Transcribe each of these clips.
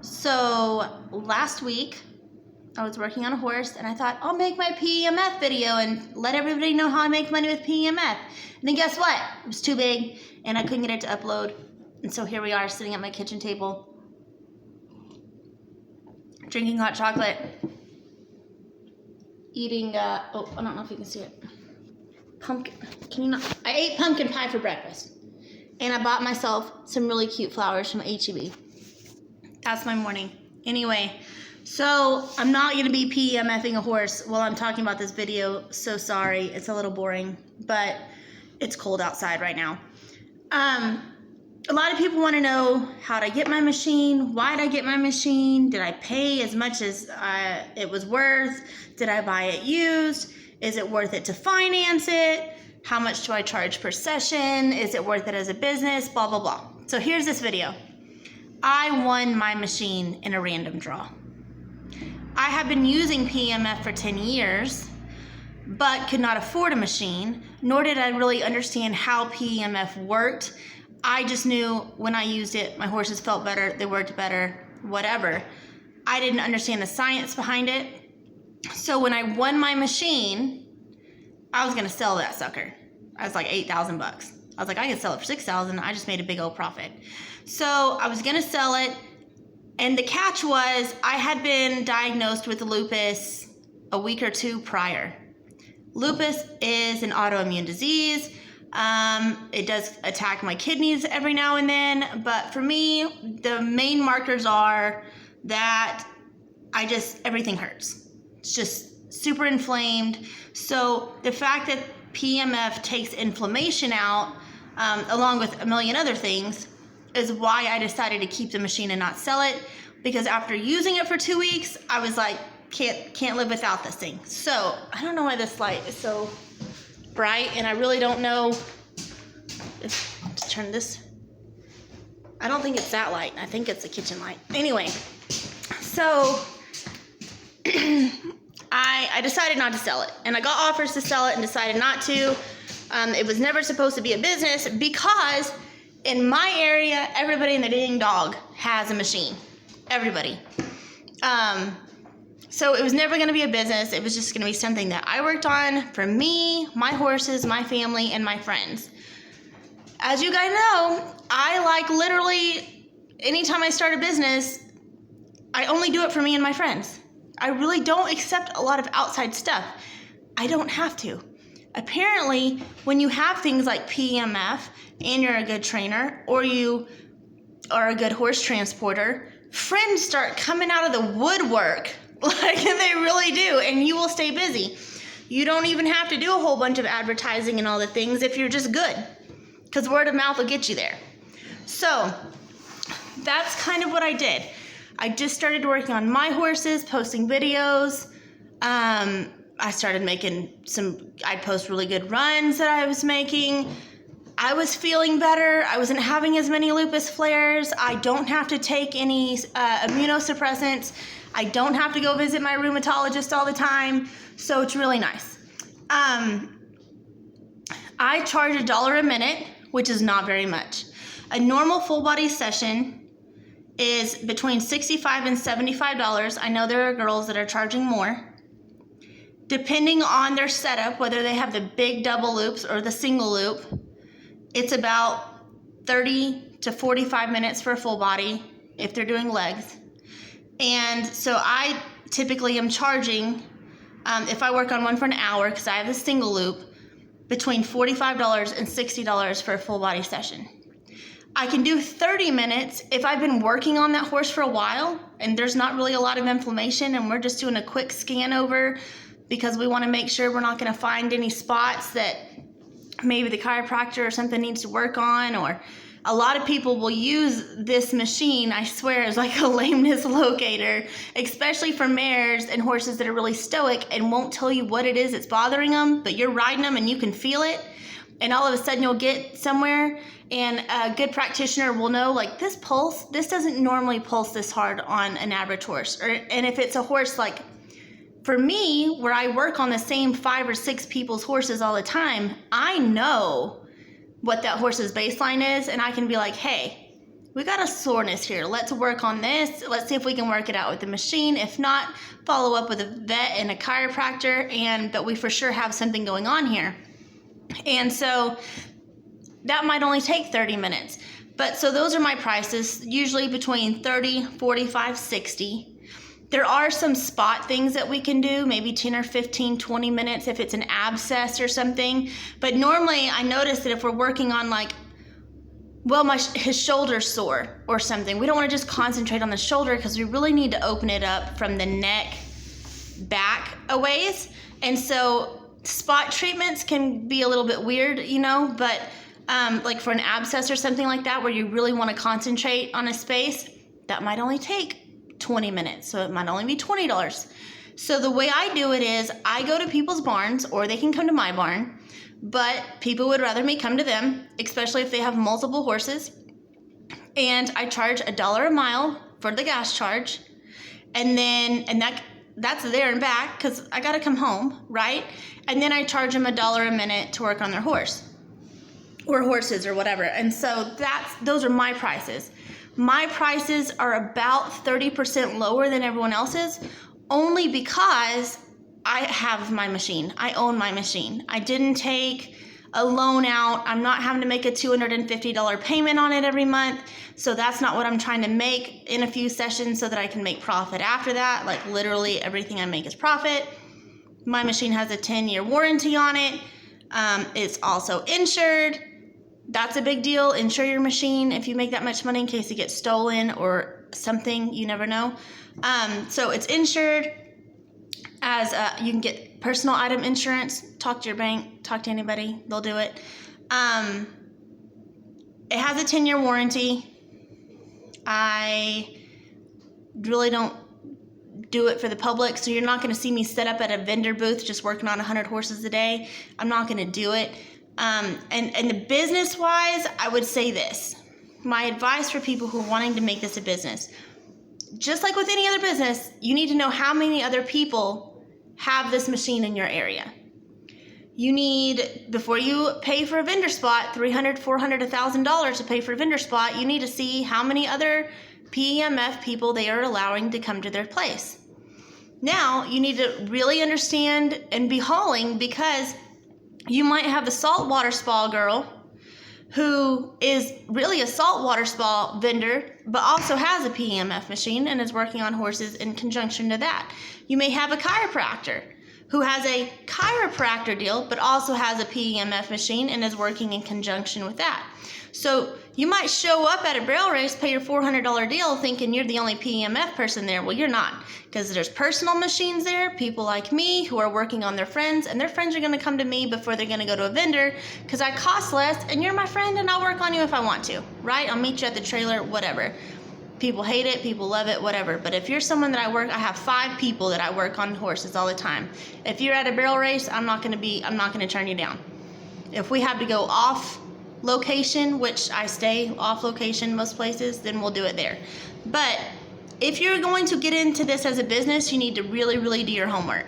So last week I was working on a horse and I thought I'll make my PEMF video and let everybody know how I make money with PEMF. And then guess what? It was too big and I couldn't get it to upload. And so here we are sitting at my kitchen table, drinking hot chocolate, eating, I don't know if you can see it. Pumpkin, can you not? I ate pumpkin pie for breakfast. And I bought myself some really cute flowers from H-E-B. That's my morning. Anyway, so I'm not going to be PEMFing a horse while I'm talking about this video. So sorry. It's a little boring, but it's cold outside right now. A lot of people want to know, how did I get my machine? Why did I get my machine? Did I pay as much as it was worth? Did I buy it used? Is it worth it to finance it? How much do I charge per session? Is it worth it as a business? Blah, blah, blah. So here's this video. I won my machine in a random draw. I have been using PEMF for 10 years, but could not afford a machine, nor did I really understand how PEMF worked. I just knew when I used it, my horses felt better, they worked better, whatever. I didn't understand the science behind it. So when I won my machine, I was gonna sell that sucker. I was like 8,000 bucks. I was like, I could sell it for 6,000. I just made a big old profit. So I was gonna sell it. And the catch was I had been diagnosed with lupus a week or two prior. Lupus is an autoimmune disease. It does attack my kidneys every now and then. But for me, the main markers are that everything hurts. It's just super inflamed. So the fact that PEMF takes inflammation out, along with a million other things, is why I decided to keep the machine and not sell it. Because after using it for 2 weeks, I was like, can't live without this thing. So I don't know why this light is so bright, and I really don't know if to turn this. I don't think it's that light. I think it's the kitchen light. Anyway, so I decided not to sell it, and I got offers to sell it and decided not to. It was never supposed to be a business because in my area, everybody and their dang dog has a machine. Everybody. So it was never going to be a business. It was just going to be something that I worked on for me, my horses, my family, and my friends. As you guys know, I like literally, anytime I start a business, I only do it for me and my friends. I really don't accept a lot of outside stuff. I don't have to. Apparently, when you have things like PEMF and you're a good trainer or you are a good horse transporter, friends start coming out of the woodwork. Like they really do, and you will stay busy. You don't even have to do a whole bunch of advertising and all the things if you're just good, because word of mouth will get you there. So that's kind of what I did. I just started working on my horses, posting videos. I started making I'd post really good runs that I was making. I was feeling better. I wasn't having as many lupus flares. I don't have to take any immunosuppressants. I don't have to go visit my rheumatologist all the time. So it's really nice. I charge $1 a minute, which is not very much. A normal full body session is between $65 and $75. I know there are girls that are charging more. Depending on their setup, whether they have the big double loops or the single loop, it's about 30 to 45 minutes for a full body if they're doing legs. And so I typically am charging, if I work on one for an hour, because I have a single loop, between $45 and $60 for a full body session. I can do 30 minutes if I've been working on that horse for a while and there's not really a lot of inflammation and we're just doing a quick scan over because we want to make sure we're not going to find any spots that maybe the chiropractor or something needs to work on. Or a lot of people will use this machine, I swear, as like a lameness locator, especially for mares and horses that are really stoic and won't tell you what it is that's bothering them, but you're riding them and you can feel it. And all of a sudden you'll get somewhere and a good practitioner will know, like, this doesn't normally pulse this hard on an average horse. And if it's a horse like, for me, where I work on the same 5 or 6 people's horses all the time, I know what that horse's baseline is, and I can be like, hey, we got a soreness here. Let's work on this. Let's see if we can work it out with the machine. If not, follow up with a vet and a chiropractor, but we for sure have something going on here. And so that might only take 30 minutes. But so those are my prices, usually between 30, 45, 60. There are some spot things that we can do, maybe 10 or 15, 20 minutes if it's an abscess or something. But normally I notice that if we're working on like, well, his shoulder's sore or something, we don't want to just concentrate on the shoulder because we really need to open it up from the neck back a ways. And so spot treatments can be a little bit weird, you know, but like for an abscess or something like that where you really want to concentrate on a space, that might only take 20 minutes, so it might only be $20. So the way I do it is I go to people's barns, or they can come to my barn, but people would rather me come to them, especially if they have multiple horses, and I charge $1 a mile for the gas charge, and that's there and back because I gotta come home, right? And then I charge them $1 a minute to work on their horse or horses or whatever. And so those are my prices. My prices are about 30% lower than everyone else's, only because I have my machine. I own my machine. I didn't take a loan out. I'm not having to make a $250 payment on it every month. So that's not what I'm trying to make in a few sessions so that I can make profit after that. Like literally everything I make is profit. My machine has a 10-year warranty on it. It's also insured. That's a big deal. Insure your machine if you make that much money in case it gets stolen or something. You never know. So it's insured as you can get personal item insurance. Talk to your bank. Talk to anybody. They'll do it. It has a 10-year warranty. I really don't do it for the public, so you're not going to see me set up at a vendor booth just working on 100 horses a day. I'm not going to do it. And the business wise, I would say this. My advice for people who are wanting to make this a business, just like with any other business, you need to know how many other people have this machine in your area. You need, before you pay for a vendor spot, $300, $400, $1,000 to pay for a vendor spot, you need to see how many other PEMF people they are allowing to come to their place. Now, you need to really understand and be hauling, because you might have the saltwater spa girl who is really a saltwater spa vendor, but also has a PEMF machine and is working on horses in conjunction to that. You may have a chiropractor who has a chiropractor deal, but also has a PEMF machine and is working in conjunction with that. So you might show up at a barrel race, pay your $400 deal thinking you're the only PEMF person there. Well, you're not, because there's personal machines there, people like me who are working on their friends, and their friends are going to come to me before they're going to go to a vendor because I cost less and you're my friend and I'll work on you if I want to, right? I'll meet you at the trailer, whatever. People hate it, people love it, whatever. But if you're someone that I have 5 people that I work on horses all the time. If you're at a barrel race, I'm not going to turn you down. If we have to go off location, which I stay off location most places, then we'll do it there. But if you're going to get into this as a business, you need to really, really do your homework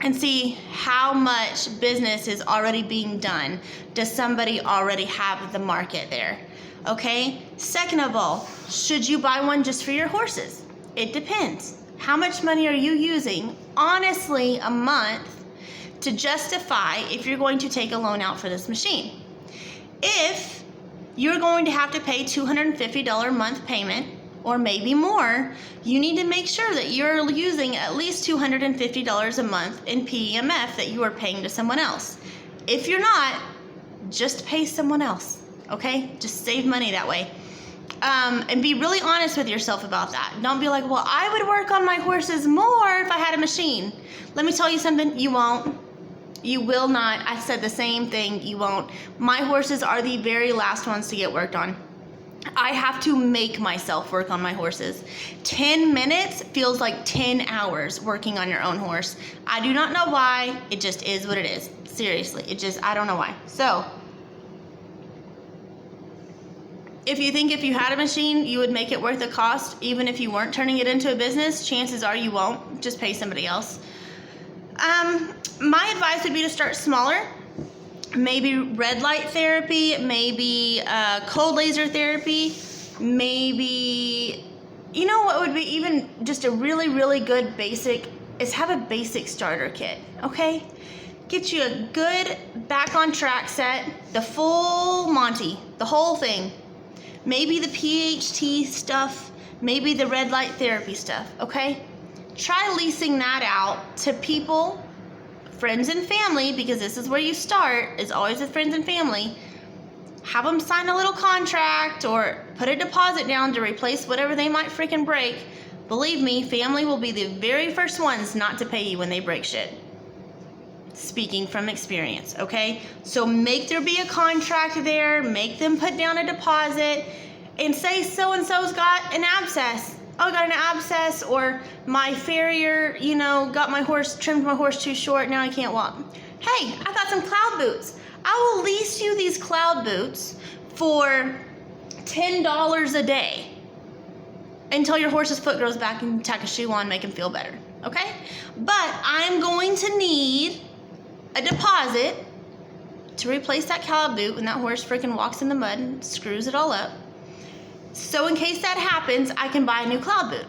and see how much business is already being done. Does somebody already have the market there? Okay. Second of all, should you buy one just for your horses? It depends. How much money are you using, honestly, a month to justify if you're going to take a loan out for this machine? If you're going to have to pay $250 a month payment, or maybe more, you need to make sure that you're using at least $250 a month in PEMF that you are paying to someone else. If you're not, just pay someone else, okay? Just save money that way. And be really honest with yourself about that. Don't be like, well, I would work on my horses more if I had a machine. Let me tell you something, you won't. You will not. I said the same thing. You won't. My horses are the very last ones to get worked on. I have to make myself work on my horses. 10 minutes feels like 10 hours working on your own horse. I do not know why. It just is what it is. Seriously. I don't know why. So, if you think if you had a machine, you would make it worth the cost, even if you weren't turning it into a business, chances are you won't. Just pay somebody else. My advice would be to start smaller. Maybe red light therapy, maybe cold laser therapy. maybe, you know what would be even just a really, really good basic is have a basic starter kit, okay? Get you a good back on track set, the full Monty, the whole thing. Maybe the PHT stuff, maybe the red light therapy stuff, okay? Try leasing that out to people, friends and family, because this is where you start, is always with friends and family. Have them sign a little contract or put a deposit down to replace whatever they might freaking break. Believe me, family will be the very first ones not to pay you when they break shit. Speaking from experience, okay? So make there be a contract there, make them put down a deposit, and say so-and-so's got an abscess. Oh, I got an abscess, or my farrier, you know, trimmed my horse too short, now I can't walk. Hey, I got some cloud boots. I will lease you these cloud boots for $10 a day until your horse's foot grows back and tack a shoe on, make him feel better, okay? But I'm going to need a deposit to replace that cloud boot when that horse freaking walks in the mud and screws it all up. So in case that happens, I can buy a new cloud boot.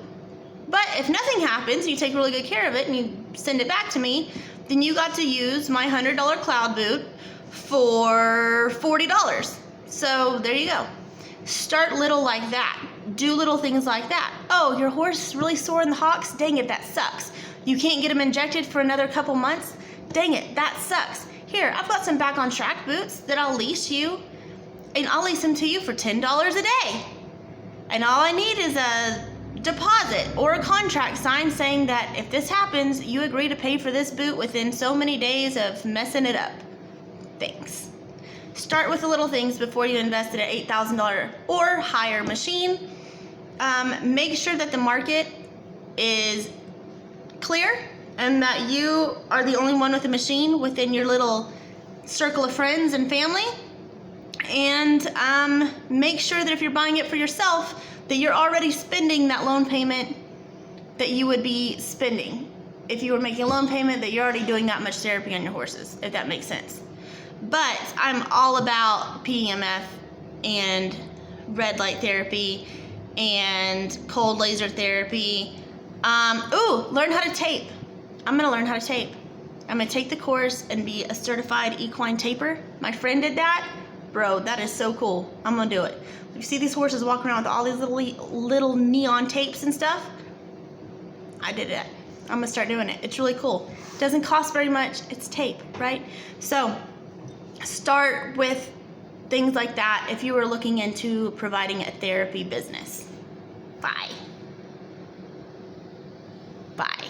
But if nothing happens, you take really good care of it and you send it back to me, then you got to use my $100 cloud boot for $40. So there you go. Start little like that. Do little things like that. Oh, your horse is really sore in the hocks? Dang it, that sucks. You can't get him injected for another couple months? Dang it, that sucks. Here, I've got some back on track boots that I'll lease you, and I'll lease them to you for $10 a day. And all I need is a deposit or a contract signed saying that if this happens, you agree to pay for this boot within so many days of messing it up. Thanks. Start with the little things before you invest in an $8,000 or higher machine. Make sure that the market is clear and that you are the only one with a machine within your little circle of friends and family. And make sure that if you're buying it for yourself, that you're already spending that loan payment that you would be spending. If you were making a loan payment, that you're already doing that much therapy on your horses, if that makes sense. But I'm all about PEMF and red light therapy and cold laser therapy. Learn how to tape. I'm gonna learn how to tape. I'm gonna take the course and be a certified equine taper. My friend did that. Bro, that is so cool. I'm gonna do it. You see these horses walking around with all these little neon tapes and stuff? I did it. I'm gonna start doing it. It's really cool. It doesn't cost very much. It's tape, right? So start with things like that if you were looking into providing a therapy business. Bye. Bye.